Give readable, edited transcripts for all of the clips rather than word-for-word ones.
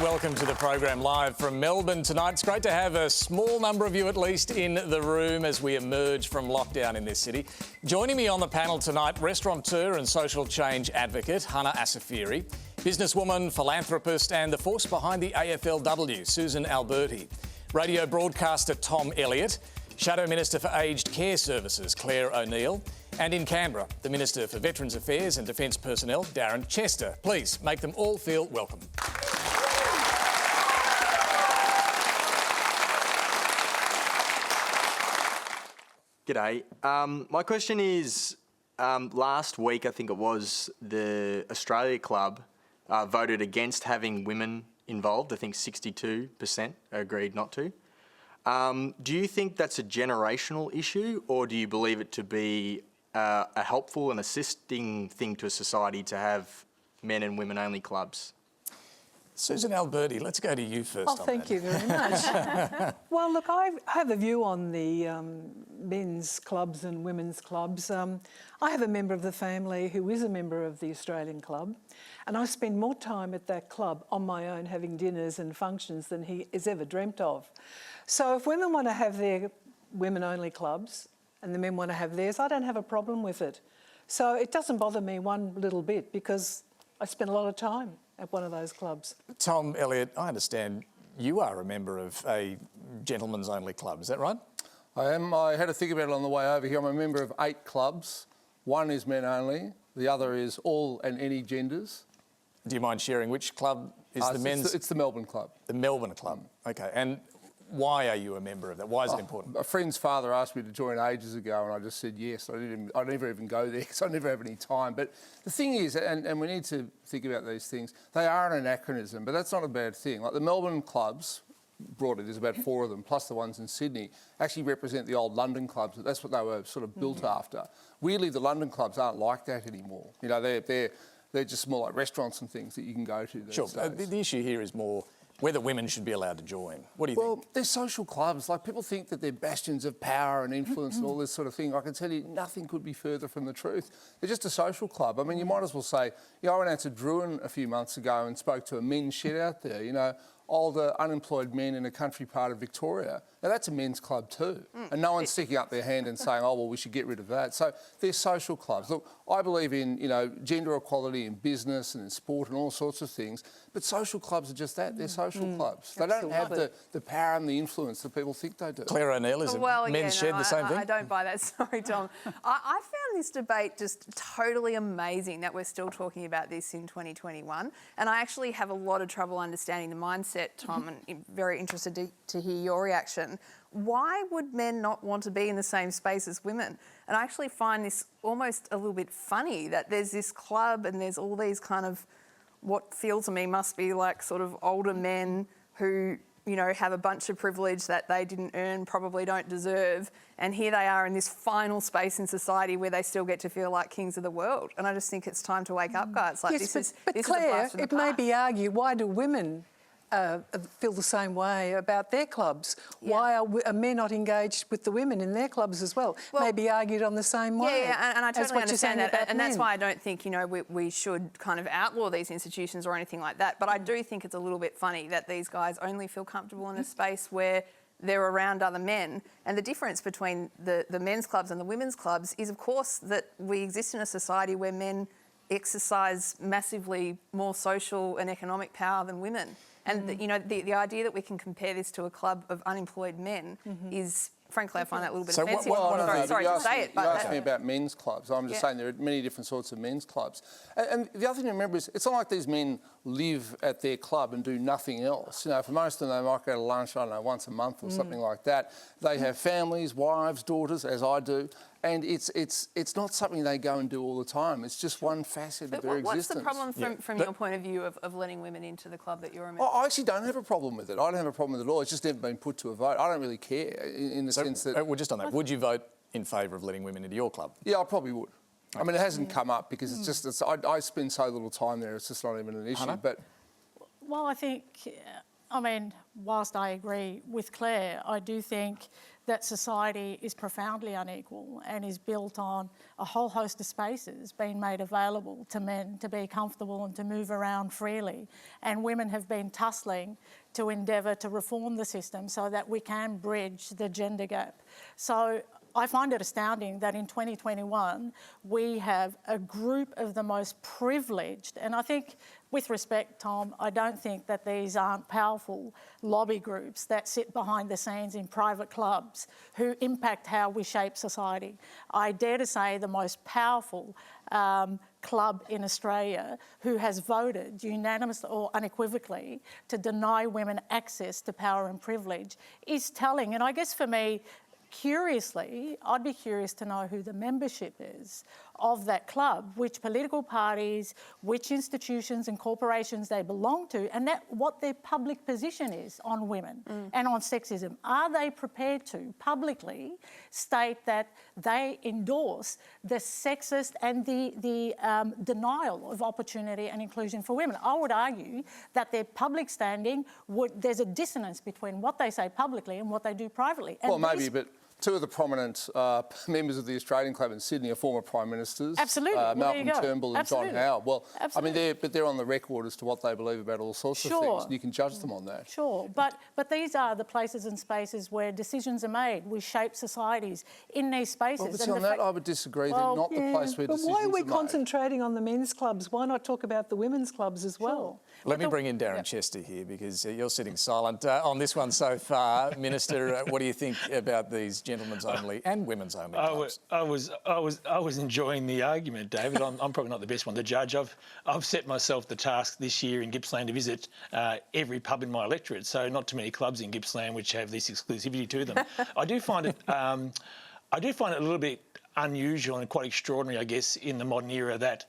welcome to the program live from Melbourne tonight. It's great to have a small number of you at least in the room as we emerge from lockdown in this city. Joining me on the panel tonight, restaurateur and social change advocate Hana Assafiri, businesswoman, philanthropist and the force behind the AFLW, Susan Alberti, radio broadcaster Tom Elliott, Shadow Minister for Aged Care Services Clare O'Neil, and in Canberra, the Minister for Veterans Affairs and Defence Personnel, Darren Chester. Please make them all feel welcome. G'day. My question is, last week, I think it was, the Australia Club voted against having women involved. I think 62% agreed not to. Do you think that's a generational issue, or do you believe it to be a helpful and assisting thing to a society to have men and women only clubs? Susan Alberti, let's go to you first. Thank you very much. Well, look, I have a view on the men's clubs and women's clubs. I have a member of the family who is a member of the Australian Club, and I spend more time at that club on my own having dinners and functions than he has ever dreamt of. So if women want to have their women-only clubs and the men want to have theirs, I don't have a problem with it. So it doesn't bother me one little bit because I spend a lot of time at one of those clubs. Tom Elliott, I understand you are a member of a gentlemen's only club, is that right? I am. I had to think about it on the way over here. I'm a member of 8 clubs. One is men only, the other is all and any genders. Do you mind sharing which club is the men's? It's the Melbourne Club. The Melbourne Club, okay. And why are you a member of that? Why is it important? A friend's father asked me to join ages ago and I just said yes. I never even go there because I never have any time. But the thing is, and we need to think about these things, they are an anachronism, but that's not a bad thing. Like the Melbourne clubs, broadly, there's about 4 of them, plus the ones in Sydney, actually represent the old London clubs. That's what they were sort of built after. Weirdly, the London clubs aren't like that anymore. You know, they're just more like restaurants and things that you can go to these days. The issue here is more whether women should be allowed to join. What do you think? Well, they're social clubs. Like, people think that they're bastions of power and influence and all this sort of thing. I can tell you nothing could be further from the truth. They're just a social club. I mean, you might as well say, I went out to Druin a few months ago and spoke to a men's shed out there, older unemployed men in a country part of Victoria. Now, that's a men's club too. And no one's sticking up their hand and saying, oh, well, we should get rid of that. So they're social clubs. Look, I believe in, gender equality in business and in sport and all sorts of things, but social clubs are just that. They're social clubs. They don't have the power and the influence that people think they do. Clare O'Neil, is men's shed the same thing? I don't buy that. Sorry, Tom. I found this debate just totally amazing that we're still talking about this in 2021. And I actually have a lot of trouble understanding the mindset, Tom, and I'm very interested to hear your reaction. Why would men not want to be in the same space as women? And I actually find this almost a little bit funny that there's this club and there's all these kind of what feels to me must be like sort of older men who, have a bunch of privilege that they didn't earn, probably don't deserve. And here they are in this final space in society where they still get to feel like kings of the world. And I just think it's time to wake up, guys. Like, yes, but Claire, it may be argued, why do women feel the same way about their clubs? Yeah. Why are men not engaged with the women in their clubs as well? May be argued on the same way. Yeah, and I totally understand that. And that's why I don't think, we should kind of outlaw these institutions or anything like that. But I do think it's a little bit funny that these guys only feel comfortable in a space where they're around other men. And the difference between the men's clubs and the women's clubs is, of course, that we exist in a society where men exercise massively more social and economic power than women. And the idea that we can compare this to a club of unemployed men is, frankly, I find that a little bit offensive. Sorry to say it, but you asked me about men's clubs. I'm just saying there are many different sorts of men's clubs. And the other thing to remember is it's not like these men live at their club and do nothing else. For most of them, they might go to lunch, I don't know, once a month or something like that. They have families, wives, daughters, as I do. And it's not something they go and do all the time. It's just one facet of their existence. What's the problem from your point of view of letting women into the club that you're a member of? I actually don't have a problem with it. I don't have a problem with it at all. It's just never been put to a vote. I don't really care in the sense that... Well, just on that, would you vote in favour of letting women into your club? Yeah, I probably would. Okay. I mean, it hasn't come up because it's just... I spend so little time there, it's just not even an issue. Hana? But Well, I think, whilst I agree with Claire, I do think that society is profoundly unequal and is built on a whole host of spaces being made available to men to be comfortable and to move around freely. And women have been tussling to endeavour to reform the system so that we can bridge the gender gap. So I find it astounding that in 2021 we have a group of the most privileged, and I think, with respect, Tom, I don't think that these aren't powerful lobby groups that sit behind the scenes in private clubs who impact how we shape society. I dare to say the most powerful club in Australia who has voted unanimously or unequivocally to deny women access to power and privilege is telling. And I guess for me, curiously, I'd be curious to know who the membership is of that club, which political parties, which institutions and corporations they belong to, and what their public position is on women and on sexism. Are they prepared to publicly state that they endorse the sexist and the denial of opportunity and inclusion for women? I would argue that their public standing there's a dissonance between what they say publicly and what they do privately. And well, maybe, but two of the prominent members of the Australian Club in Sydney are former Prime Ministers. Absolutely. Malcolm Turnbull and John Howard. Well, absolutely. I mean, they're on the record as to what they believe about all sorts of things, and you can judge them on that. Sure, but these are the places and spaces where decisions are made. We shape societies in these spaces. Well, but on that, I would disagree. They're not the place where decisions are made. But why are we concentrating on the men's clubs? Why not talk about the women's clubs as well? Let me bring in Darren Chester here, because you're sitting silent on this one so far. Minister, what do you think about these gentlemen's only and women's only clubs? I was enjoying the argument, David. I'm probably not the best one to judge. I've set myself the task this year in Gippsland to visit every pub in my electorate. So not too many clubs in Gippsland which have this exclusivity to them. I do find it a little bit unusual and quite extraordinary, I guess, in the modern era that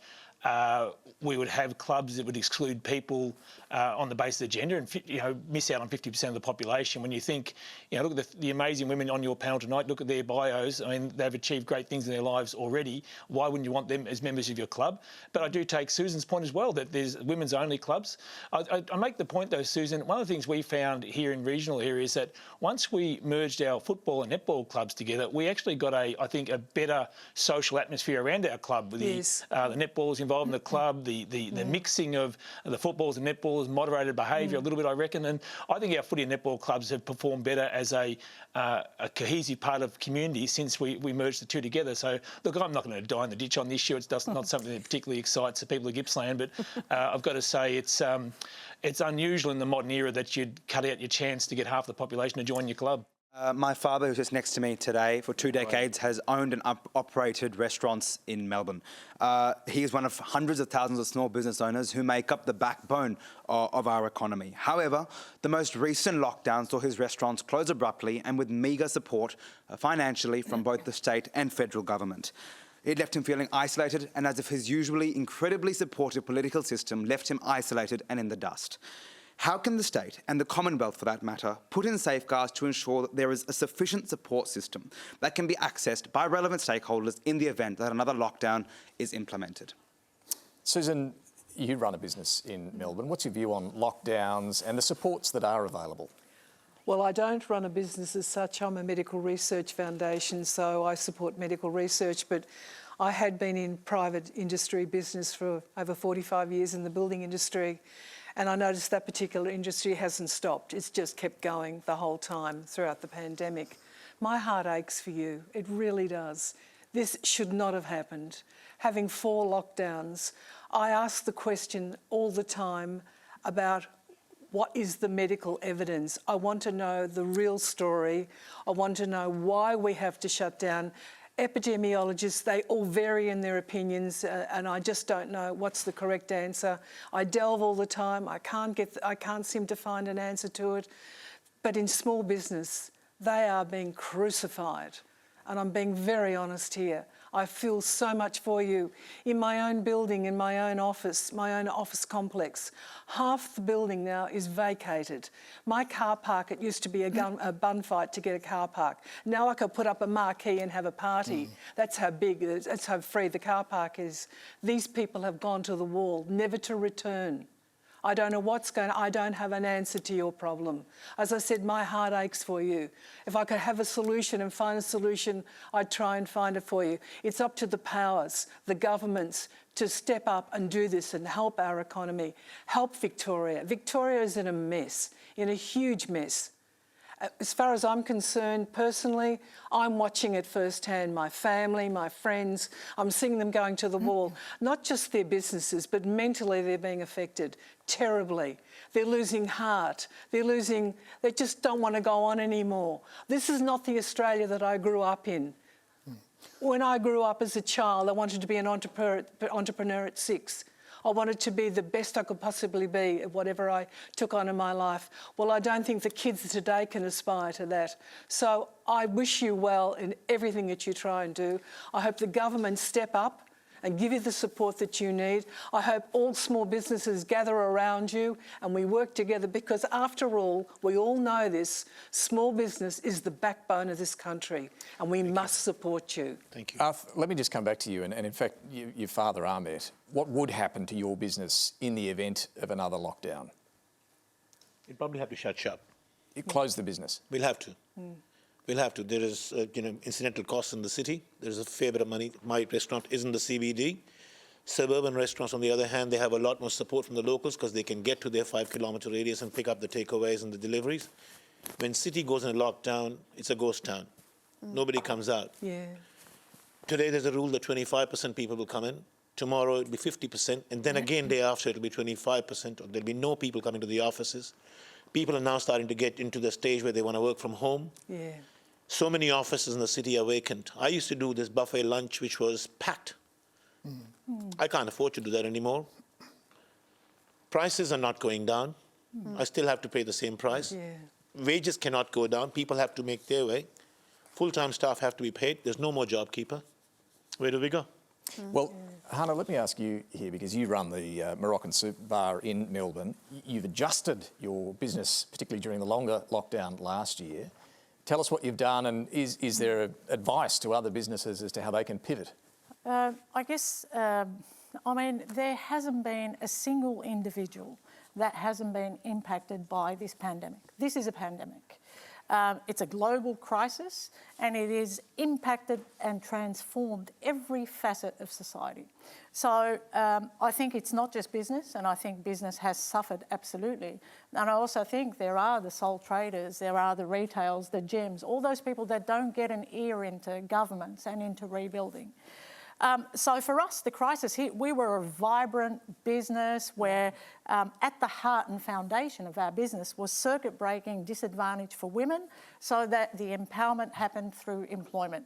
we would have clubs that would exclude people on the basis of gender and miss out on 50% of the population. When you think, look at the amazing women on your panel tonight, look at their bios. I mean, they've achieved great things in their lives already. Why wouldn't you want them as members of your club? But I do take Susan's point as well, that there's women's only clubs. I make the point though, Susan, one of the things we found here in regional areas that once we merged our football and netball clubs together, we actually got I think a better social atmosphere around our club with the netballs involved in the club, the mixing of the footballs and netballs, moderated behaviour a little bit, I reckon. And I think our footy and netball clubs have performed better as a cohesive part of community since we merged the two together. So, look, I'm not going to die in the ditch on this issue. It's not something that particularly excites the people of Gippsland, but I've got to say it's unusual in the modern era that you'd cut out your chance to get half the population to join your club. My father, who's just next to me today, for 2 decades has owned and operated restaurants in Melbourne. He is one of hundreds of thousands of small business owners who make up the backbone of our economy. However, the most recent lockdown saw his restaurants close abruptly and with meagre support financially from both the state and federal government. It left him feeling isolated and as if his usually incredibly supportive political system left him isolated and in the dust. How can the state, and the Commonwealth for that matter, put in safeguards to ensure that there is a sufficient support system that can be accessed by relevant stakeholders in the event that another lockdown is implemented? Susan, you run a business in Melbourne. What's your view on lockdowns and the supports that are available? Well, I don't run a business as such. I'm a medical research foundation, so I support medical research, but I had been in private industry business for over 45 years in the building industry. And I noticed that particular industry hasn't stopped. It's just kept going the whole time throughout the pandemic. My heart aches for you. It really does. This should not have happened. Having 4 lockdowns, I ask the question all the time about what is the medical evidence. I want to know the real story. I want to know why we have to shut down. Epidemiologists, they all vary in their opinions, and I just don't know what's the correct answer. I delve all the time. I can't seem to find an answer to it. But in small business, they are being crucified. And I'm being very honest here. I feel so much for you. In my own building, in my own office complex, half the building now is vacated. My car park, it used to be a bun fight to get a car park. Now I could put up a marquee and have a party. That's how big, that's how free the car park is. These people have gone to the wall, never to return. I don't know what's going on. I don't have an answer to your problem. As I said, my heart aches for you. If I could have a solution and find a solution, I'd try and find it for you. It's up to the powers, the governments, to step up and do this and help our economy, help Victoria. Victoria is in a mess, in a huge mess. As far as I'm concerned, personally, I'm watching it firsthand. My family, my friends, I'm seeing them going to the wall. Not just their businesses, but mentally they're being affected terribly. They're losing heart. They just don't want to go on anymore. This is not the Australia that I grew up in. When I grew up as a child, I wanted to be an entrepreneur at 6. I wanted to be the best I could possibly be at whatever I took on in my life. Well, I don't think the kids today can aspire to that. So I wish you well in everything that you try and do. I hope the government step up and give you the support that you need. I hope all small businesses gather around you and we work together, because after all, we all know this, small business is the backbone of this country and we must support you. Thank you. Let me just come back to you, and in fact, your father, Ahmet, what would happen to your business in the event of another lockdown? You'd probably have to shut shop. You close the business? We'll have to. We'll have to. There is, incidental costs in the city. There's a fair bit of money. My restaurant is in the CBD. Suburban restaurants, on the other hand, they have a lot more support from the locals because they can get to their 5-kilometre radius and pick up the takeaways and the deliveries. When city goes in a lockdown, it's a ghost town. Nobody comes out. Yeah. Today there's a rule that 25% people will come in. Tomorrow it'll be 50%, and then again day after it'll be 25%, or there'll be no people coming to the offices. People are now starting to get into the stage where they want to work from home. Yeah. So many offices in the city are vacant. I used to do this buffet lunch, which was packed. I can't afford to do that anymore. Prices are not going down. I still have to pay the same price. Yeah. Wages cannot go down. People have to make their way. Full-time staff have to be paid. There's no more JobKeeper. Where do we go? Well, Hana, let me ask you here, because you run the Moroccan Soup Bar in Melbourne. You've adjusted your business, particularly during the longer lockdown last year. Tell us what you've done, and is there advice to other businesses as to how they can pivot? I guess, there hasn't been a single individual that hasn't been impacted by this pandemic. This is a pandemic. It's a global crisis, and it has impacted and transformed every facet of society. So I think it's not just business, and I think business has suffered absolutely. And I also think there are the sole traders, there are the retails, the gyms, all those people that don't get an ear into governments and into rebuilding. So for us, the crisis hit. We were a vibrant business where at the heart and foundation of our business was circuit breaking disadvantage for women, so that the empowerment happened through employment.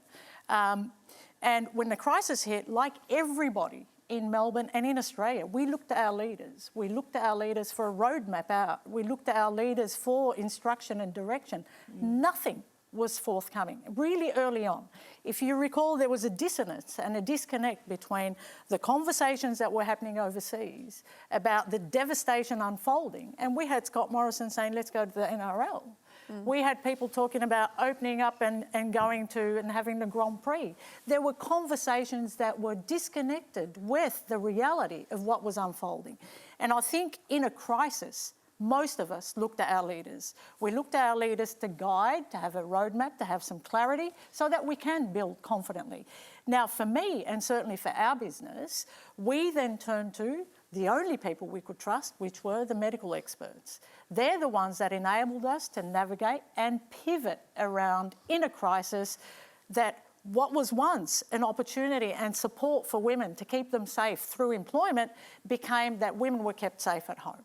And when the crisis hit, like everybody in Melbourne and in Australia, we looked at our leaders. We looked at our leaders for a roadmap out. We looked at our leaders for instruction and direction. Nothing was forthcoming really early on. If you recall, there was a dissonance and a disconnect between the conversations that were happening overseas about the devastation unfolding, and we had Scott Morrison saying, let's go to the NRL. We had people talking about opening up and going to and having the Grand Prix. There were conversations that were disconnected with the reality of what was unfolding. And I think in a crisis, most of us looked at our leaders. We looked at our leaders to guide, to have a roadmap, to have some clarity so that we can build confidently. Now, for me, and certainly for our business, we then turned to the only people we could trust, which were the medical experts. They're the ones that enabled us to navigate and pivot around in a crisis that what was once an opportunity and support for women to keep them safe through employment became that women were kept safe at home.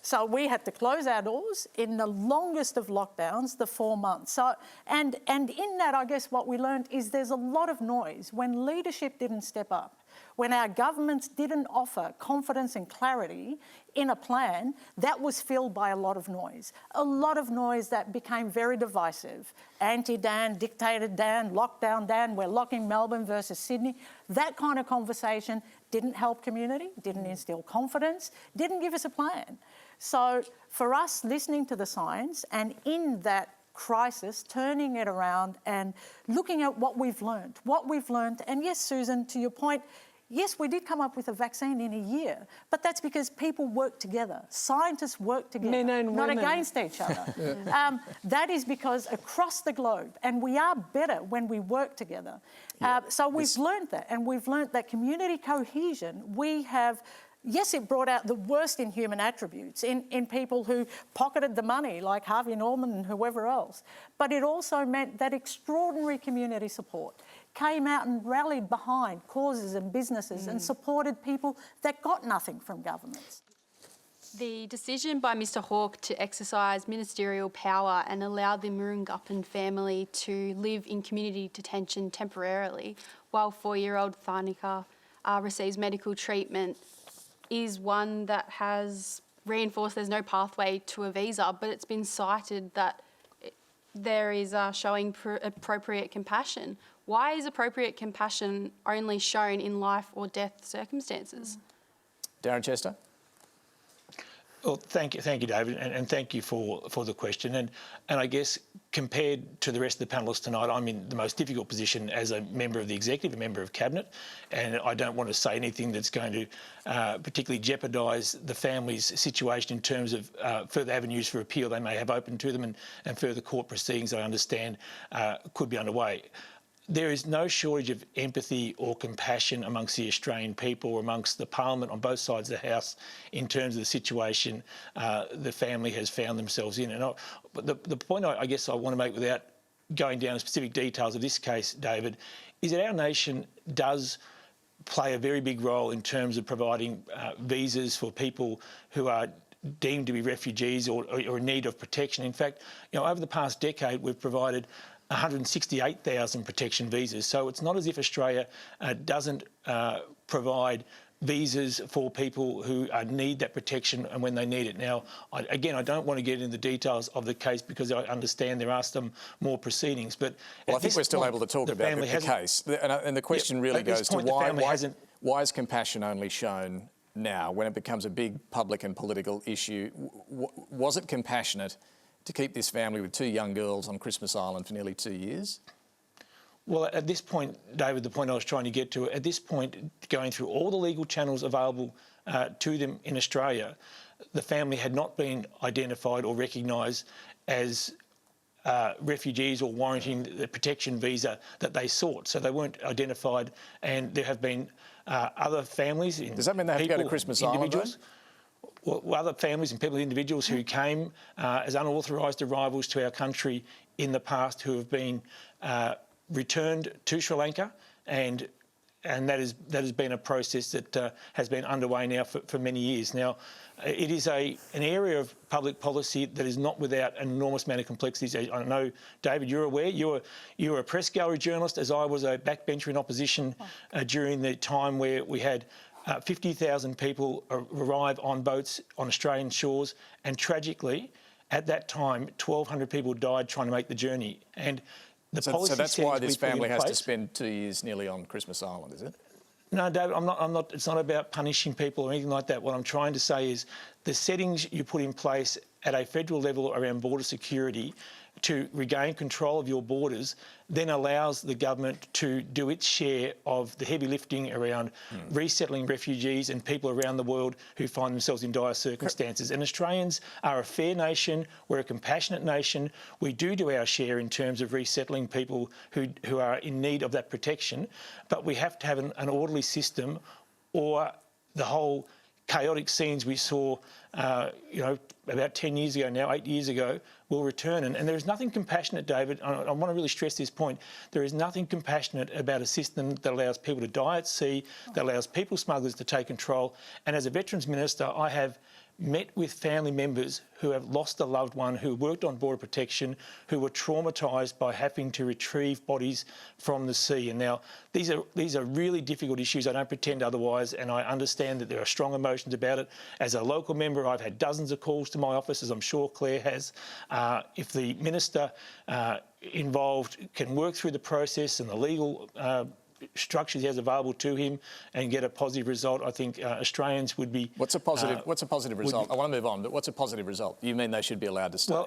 So we had to close our doors in the longest of lockdowns, the 4 months. So, and in that, I guess what we learned is there's a lot of noise. When leadership didn't step up, when our governments didn't offer confidence and clarity in a plan, that was filled by a lot of noise that became very divisive. Anti-Dan, dictator Dan, lockdown Dan, we're locking Melbourne versus Sydney. That kind of conversation didn't help community, didn't instill confidence, didn't give us a plan. So for us, listening to the science and in that crisis, turning it around and looking at what we've learned. And yes, Susan, to your point, yes, we did come up with a vaccine in a year, but that's because people work together. Scientists work together, Men and not women. against each other. That is because across the globe, and we are better when we work together. So we've learned that, and we've learned that community cohesion, we have. Yes, it brought out the worst in human attributes, in people who pocketed the money, like Harvey Norman and whoever else. But it also meant that extraordinary community support came out and rallied behind causes and businesses and supported people that got nothing from governments. The decision by Mr Hawke to exercise ministerial power and allow the Murugappan family to live in community detention temporarily while 4-year-old Thanika receives medical treatment is one that has reinforced there's no pathway to a visa, but it's been cited that there is showing appropriate compassion. Why is appropriate compassion only shown in life or death circumstances? Darren Chester? Well, thank you, David, and thank you for the question. And I guess compared to the rest of the panellists tonight, I'm in the most difficult position as a member of the executive, a member of cabinet, and I don't want to say anything that's going to particularly jeopardise the family's situation in terms of further avenues for appeal they may have open to them and further court proceedings I understand could be underway. There is no shortage of empathy or compassion amongst the Australian people or amongst the parliament on both sides of the House in terms of the situation the family has found themselves in. But the point I guess I want to make, without going down to specific details of this case, David, is that our nation does play a very big role in terms of providing visas for people who are deemed to be refugees or in need of protection. In fact, over the past decade, we've provided 168,000 protection visas. So it's not as if Australia doesn't provide visas for people who need that protection and when they need it. Now, I don't want to get into the details of the case because I understand there are some more proceedings. But well, I think we're still able to talk about the case. And the question really goes to why is compassion only shown now when it becomes a big public and political issue? Was it compassionate to keep this family with 2 young girls on Christmas Island for nearly 2 years? Well, at this point, David, the point I was trying to get to, at this point, going through all the legal channels available to them in Australia, the family had not been identified or recognised as refugees or warranting the protection visa that they sought. So they weren't identified, and there have been other families. Does that mean they have to go to Christmas Island? Well, other families and people, individuals who came as unauthorised arrivals to our country in the past who have been returned to Sri Lanka, and that has been a process that has been underway now for many years. Now, it is an area of public policy that is not without an enormous amount of complexities. I know, David, you're aware. You were a press gallery journalist, as I was a backbencher in opposition during the time where we had 50,000 people arrive on boats on Australian shores, and tragically, at that time, 1,200 people died trying to make the journey. And so that's why this family has to spend 2 years nearly on Christmas Island, is it? No, David, I'm not. It's not about punishing people or anything like that. What I'm trying to say is the settings you put in place at a federal level around border security to regain control of your borders then allows the government to do its share of the heavy lifting around resettling refugees and people around the world who find themselves in dire circumstances. And Australians are a fair nation. We're a compassionate nation. We do our share in terms of resettling people who are in need of that protection. But we have to have an orderly system, or the whole chaotic scenes we saw, about 10 years ago now, 8 years ago, will return. And there is nothing compassionate, David. I want to really stress this point. There is nothing compassionate about a system that allows people to die at sea, that allows people smugglers to take control. And as a Veterans Minister, I have met with family members who have lost a loved one, who worked on border protection, who were traumatised by having to retrieve bodies from the sea. And now these are really difficult issues. I don't pretend otherwise, and I understand that there are strong emotions about it. As a local member, I've had dozens of calls to my office, as I'm sure Clare has. If the minister involved can work through the process and the legal structures he has available to him and get a positive result, I think Australians would be... What's a positive result? I want to move on, but what's a positive result? You mean they should be allowed to stay?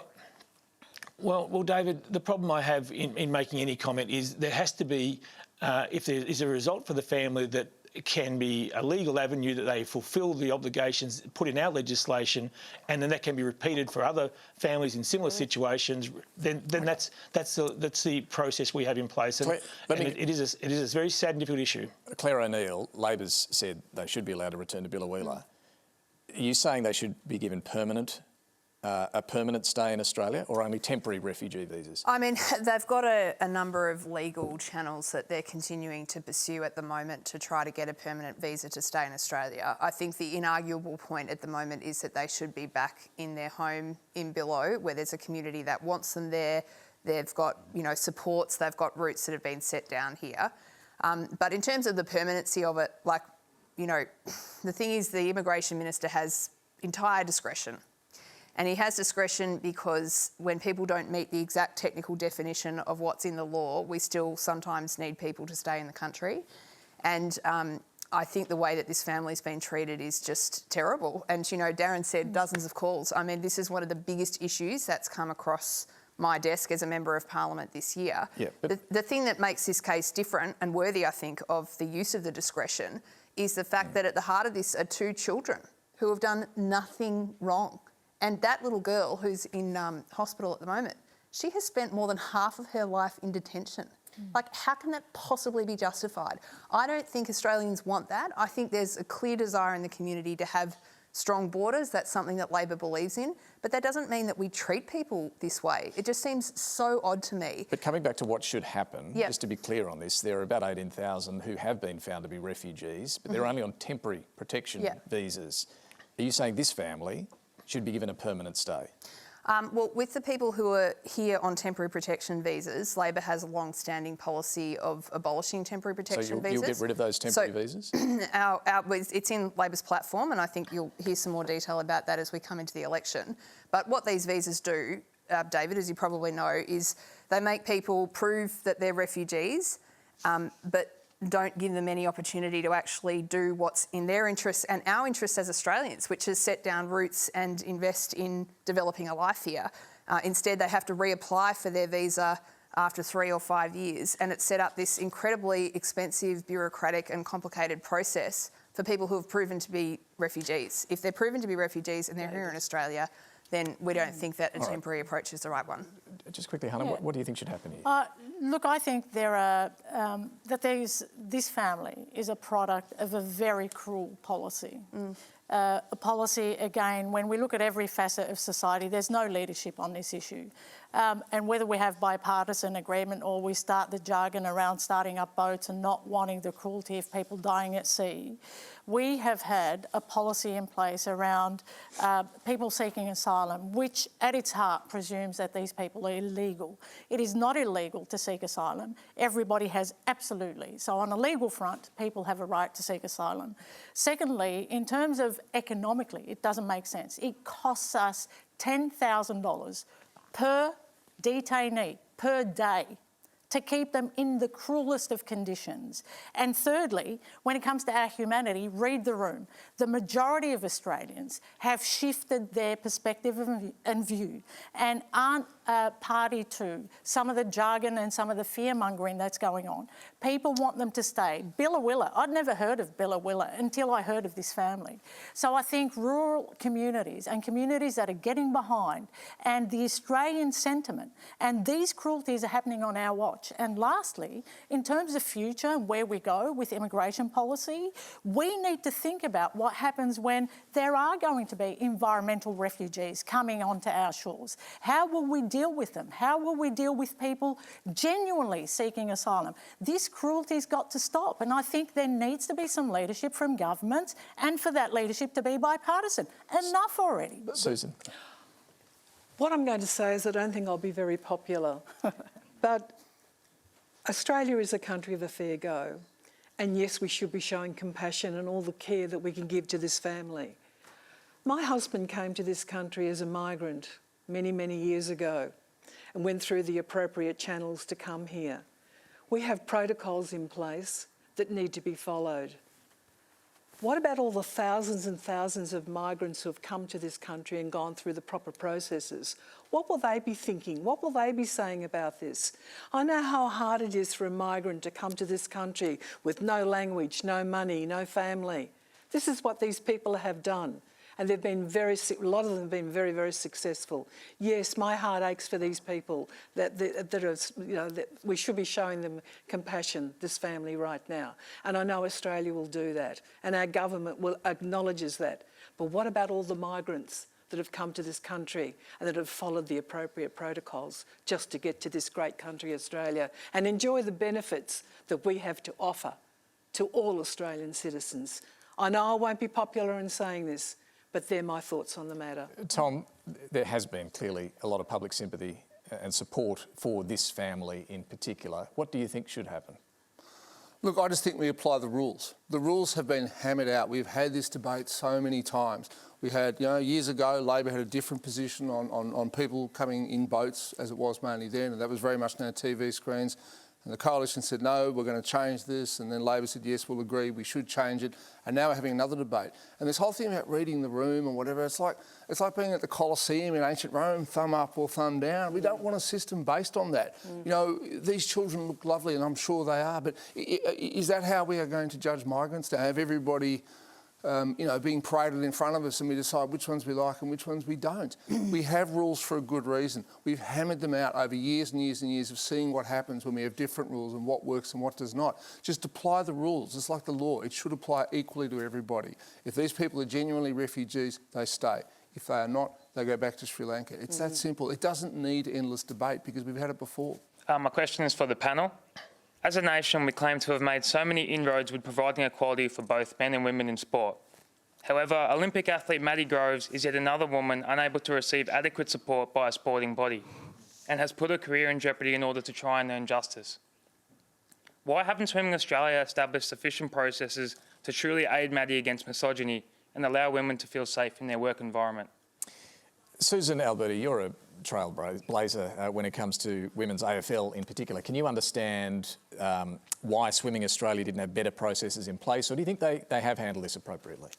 Well, David, the problem I have in making any comment is there has to be, if there is a result for the family that can be a legal avenue that they fulfil the obligations put in our legislation, and then that can be repeated for other families in similar situations, then that's the process we have in place. And, it is a very sad and difficult issue. Clare O'Neil, Labor's said they should be allowed to return to Billawheeler. Are you saying they should be given a permanent stay in Australia, or only temporary refugee visas? I mean, they've got a number of legal channels that they're continuing to pursue at the moment to try to get a permanent visa to stay in Australia. I think the inarguable point at the moment is that they should be back in their home in Billow, where there's a community that wants them there. They've got, supports, they've got roots that have been set down here. But in terms of the permanency of it, the thing is the Immigration Minister has entire discretion. And he has discretion because when people don't meet the exact technical definition of what's in the law, we still sometimes need people to stay in the country. And I think the way that this family's been treated is just terrible. And, Darren said dozens of calls. I mean, this is one of the biggest issues that's come across my desk as a Member of Parliament this year. Yeah, the thing that makes this case different and worthy, I think, of the use of the discretion is the fact that at the heart of this are two children who have done nothing wrong. And that little girl who's in hospital at the moment, she has spent more than half of her life in detention. How can that possibly be justified? I don't think Australians want that. I think there's a clear desire in the community to have strong borders. That's something that Labor believes in. But that doesn't mean that we treat people this way. It just seems so odd to me. But coming back to what should happen, just to be clear on this, there are about 18,000 who have been found to be refugees, but they're only on temporary protection visas. Are you saying this family should be given a permanent stay? Well, with the people who are here on temporary protection visas, Labor has a long-standing policy of abolishing temporary protection visas. So you'll get rid of those temporary visas? It's in Labor's platform, and I think you'll hear some more detail about that as we come into the election. But what these visas do, David, as you probably know, is they make people prove that they're refugees, but don't give them any opportunity to actually do what's in their interests and our interests as Australians, which is set down roots and invest in developing a life here. Instead, they have to reapply for their visa after 3 or 5 years, and it's set up this incredibly expensive, bureaucratic and complicated process for people who have proven to be refugees. If they're proven to be refugees and they're here in Australia, then we don't think that a temporary approach is the right one. Just quickly, Hannah, what do you think should happen here? Look, I think this family is a product of a very cruel policy. A policy, again, when we look at every facet of society, there's no leadership on this issue. And whether we have bipartisan agreement or we start the jargon around starting up boats and not wanting the cruelty of people dying at sea, we have had a policy in place around people seeking asylum, which at its heart presumes that these people are illegal. It is not illegal to seek asylum. Everybody has absolutely. So on a legal front, people have a right to seek asylum. Secondly, in terms of economically, it doesn't make sense. It costs us $10,000 per detainee per day to keep them in the cruelest of conditions. And thirdly, when it comes to our humanity, read the room. The majority of Australians have shifted their perspective and view and aren't party to some of the jargon and some of the fear-mongering that's going on. People want them to stay. Billawheeler, I'd never heard of Billawheeler until I heard of this family. So I think rural communities and communities that are getting behind and the Australian sentiment and these cruelties are happening on our watch. And lastly, in terms of future and where we go with immigration policy, we need to think about what happens when there are going to be environmental refugees coming onto our shores. How will we deal with them? How will we deal with people genuinely seeking asylum? This cruelty's got to stop, and I think there needs to be some leadership from governments and for that leadership to be bipartisan. Enough already. Susan. What I'm going to say is I don't think I'll be very popular, but Australia is a country of a fair go. And yes, we should be showing compassion and all the care that we can give to this family. My husband came to this country as a migrant many, many years ago and went through the appropriate channels to come here. We have protocols in place that need to be followed. What about all the thousands and thousands of migrants who have come to this country and gone through the proper processes? What will they be thinking? What will they be saying about this? I know how hard it is for a migrant to come to this country with no language, no money, no family. This is what these people have done. And they've been a lot of them have been very, very successful. Yes, my heart aches for these people that we should be showing them compassion, this family right now. And I know Australia will do that, and our government acknowledges that. But what about all the migrants that have come to this country and that have followed the appropriate protocols just to get to this great country, Australia, and enjoy the benefits that we have to offer to all Australian citizens? I know I won't be popular in saying this, but they're my thoughts on the matter. Tom, there has been clearly a lot of public sympathy and support for this family in particular. What do you think should happen? Look, I just think we apply the rules. The rules have been hammered out. We've had this debate so many times. We had, years ago, Labor had a different position on people coming in boats, as it was mainly then, and that was very much on our TV screens. And the coalition said, no, we're going to change this. And then Labor said, yes, we'll agree, we should change it. And now we're having another debate. And this whole thing about reading the room and whatever, it's like being at the Colosseum in ancient Rome, thumb up or thumb down. We don't want a system based on that. These children look lovely, and I'm sure they are, but is that how we are going to judge migrants? To have everybody being paraded in front of us and we decide which ones we like and which ones we don't. We have rules for a good reason. We've hammered them out over years and years and years of seeing what happens when we have different rules and what works and what does not. Just apply the rules. It's like the law. It should apply equally to everybody. If these people are genuinely refugees, they stay. If they are not, they go back to Sri Lanka. It's that simple. It doesn't need endless debate because we've had it before. My question is for the panel. As a nation, we claim to have made so many inroads with providing equality for both men and women in sport. However, Olympic athlete Maddie Groves is yet another woman unable to receive adequate support by a sporting body and has put her career in jeopardy in order to try and earn justice. Why haven't Swimming Australia established sufficient processes to truly aid Maddie against misogyny and allow women to feel safe in their work environment? Susan Alberti, you're a trailblazer when it comes to women's AFL in particular. Can you understand why Swimming Australia didn't have better processes in place, or do you think they have handled this appropriately?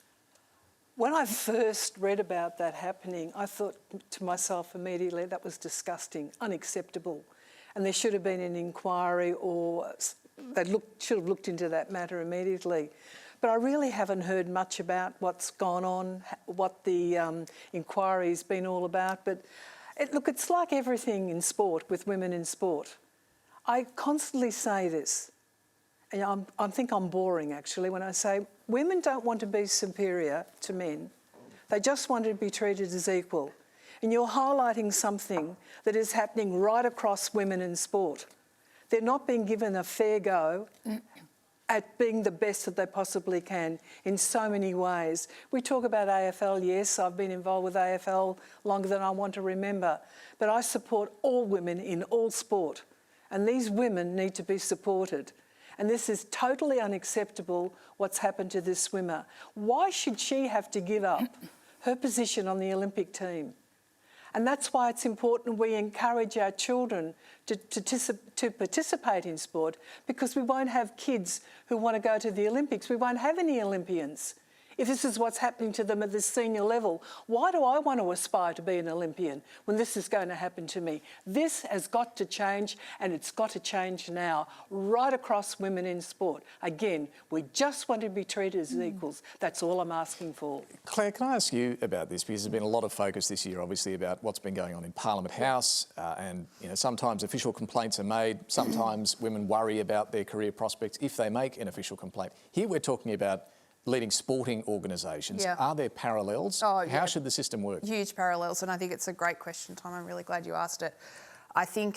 When I first read about that happening, I thought to myself immediately, that was disgusting, unacceptable. And there should have been an inquiry, or they should have looked into that matter immediately. But I really haven't heard much about what's gone on, what the inquiry's been all about. But it's like everything in sport, with women in sport. I constantly say this, and I think I'm boring actually when I say women don't want to be superior to men. They just want to be treated as equal. And you're highlighting something that is happening right across women in sport. They're not being given a fair go at being the best that they possibly can in so many ways. We talk about AFL, yes, I've been involved with AFL longer than I want to remember, but I support all women in all sport, and these women need to be supported. And this is totally unacceptable, what's happened to this swimmer. Why should she have to give up her position on the Olympic team? And that's why it's important we encourage our children to participate in sport, because we won't have kids who want to go to the Olympics. We won't have any Olympians. If this is what's happening to them at the senior level, why do I want to aspire to be an Olympian when this is going to happen to me? This has got to change, and it's got to change now, right across women in sport. Again, we just want to be treated as equals. That's all I'm asking for. Claire, can I ask you about this? Because there's been a lot of focus this year, obviously, about what's been going on in Parliament House, and sometimes official complaints are made. Sometimes women worry about their career prospects if they make an official complaint. Here we're talking about leading sporting organisations. Yeah. Are there parallels? Oh, yeah. How should the system work? Huge parallels, and I think it's a great question, Tom. I'm really glad you asked it. I think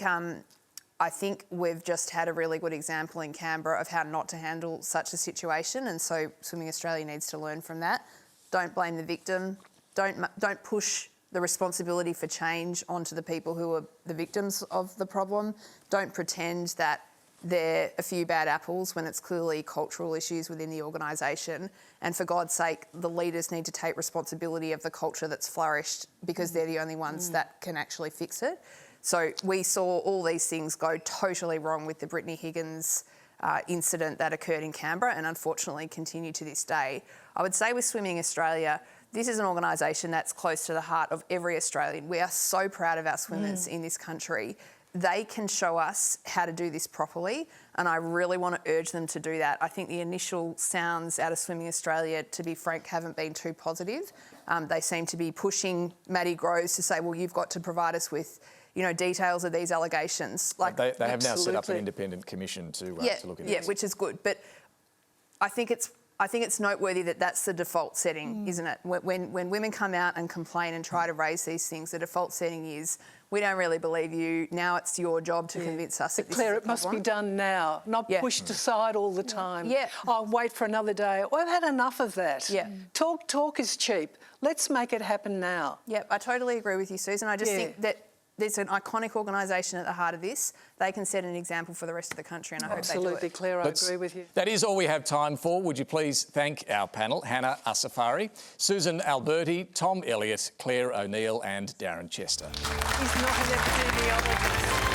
we've just had a really good example in Canberra of how not to handle such a situation, and so Swimming Australia needs to learn from that. Don't blame the victim. Don't push the responsibility for change onto the people who are the victims of the problem. Don't pretend that they're a few bad apples when it's clearly cultural issues within the organisation. And for God's sake, the leaders need to take responsibility of the culture that's flourished, because they're the only ones that can actually fix it. So we saw all these things go totally wrong with the Brittany Higgins incident that occurred in Canberra and unfortunately continue to this day. I would say with Swimming Australia, this is an organisation that's close to the heart of every Australian. We are so proud of our swimmers in this country. They can show us how to do this properly, and I really want to urge them to do that. I think the initial sounds out of Swimming Australia, to be frank, haven't been too positive. They seem to be pushing Maddie Groves to say, well, you've got to provide us with details of these allegations. Like they have now set up an independent commission to look at this. Yeah, which is good. But I think it's noteworthy that that's the default setting, isn't it? When women come out and complain and try to raise these things, the default setting is, we don't really believe you. Now it's your job to convince us that this Claire, is a it must be problem. done now, not pushed aside all the time. Yeah. Oh, wait for another day. Well, I've had enough of that. Yeah. Talk is cheap. Let's make it happen now. Yep, I totally agree with you, Susan. I just think that there's an iconic organisation at the heart of this. They can set an example for the rest of the country, and I hope they do Absolutely, it. Claire, I agree with you. That is all we have time for. Would you please thank our panel, Hana Assafiri, Susan Alberti, Tom Elliott, Clare O'Neil and Darren Chester. He's not an epidemiologist.